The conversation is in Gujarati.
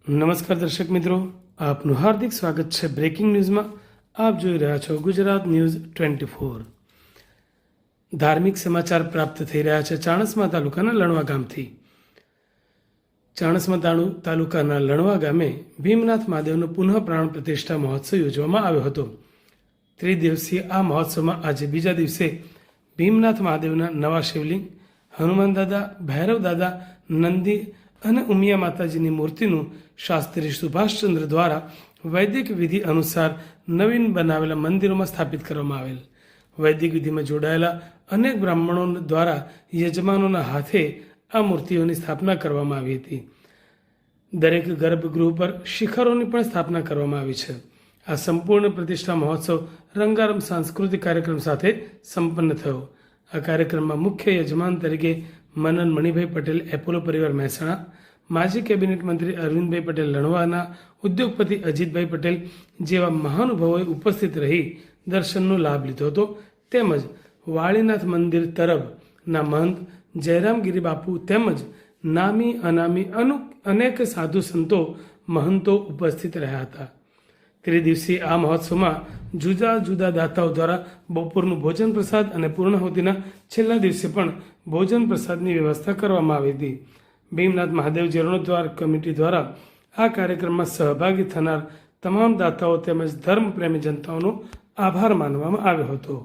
નમસ્કાર દર્શક મિત્રો, આપનું હાર્દિક સ્વાગત છે બ્રેકિંગ ન્યૂઝમાં. આપ જોઈ રહ્યા છો ગુજરાત ન્યૂઝ 24. ધાર્મિક સમાચાર પ્રાપ્ત થઈ રહ્યા છે ચાણસ્મા તાલુકાના લણવા ગામથી. ચાણસ્મા તાલુકાના લણવા ગામે ભીમનાથ મહાદેવનો પુનઃ પ્રાણ પ્રતિષ્ઠા મહોત્સવ યોજવામાં આવ્યો હતો. ત્રિદિવસીય આ મહોત્સવમાં આજે બીજા દિવસે ભીમનાથ મહાદેવના નવા શિવલિંગ, હનુમાન દાદા, ભૈરવ દાદા, નંદી અને ઉમિયા માતાજીની મૂર્તિનું શાસ્ત્રી સુભાષચંદ્ર દ્વારા વૈદિક વિધિ અનુસાર નવીન બનાવેલા મંદિરોમાં સ્થાપિત કરવામાં આવેલ. વૈદિક વિધિમાં જોડાયેલા અનેક બ્રાહ્મણો દ્વારા યજમાનોના હાથે આ મૂર્તિઓની સ્થાપના કરવામાં આવી હતી. દરેક ગર્ભગૃહ પર શિખરોની પણ સ્થાપના કરવામાં આવી છે. આ સંપૂર્ણ પ્રતિષ્ઠા મહોત્સવ રંગારંગ સાંસ્કૃતિક કાર્યક્રમ સાથે સંપન્ન થયો. આ કાર્યક્રમમાં મુખ્ય યજમાન તરીકે મનન મણિભાઈ પટેલ, એપોલો પરિવાર મહેસાણા, માજી કેબિનેટ મંત્રી અરવિંદભાઈ પટેલ લણવાના, ઉદ્યોગપતિ અજીતભાઈ પટેલ જેવા મહાનુભાવોએ ઉપસ્થિત રહી દર્શનનો લાભ લીધો હતો. તેમજ વાળીનાથ મંદિર તરફના મહંત જયરામગીરી બાપુ તેમજ નામી અનામી અનેક સાધુ સંતો મહંતો ઉપસ્થિત રહ્યા હતા. ત્રિદિવસીય આ મહોત્સવમાં જુદા જુદા દાતાઓ દ્વારા બપોરનું ભોજન પ્રસાદ અને પૂર્ણાહુતિના છેલ્લા દિવસે પણ ભોજન પ્રસાદની વ્યવસ્થા કરવામાં આવી હતી. ભીમનાથ મહાદેવ જીર્ણોદ્ધાર કમિટી દ્વારા આ કાર્યક્રમમાં સહભાગી થનાર તમામ દાતાઓ તેમજ ધર્મપ્રેમી જનતાઓનો આભાર માનવામાં આવ્યો હતો.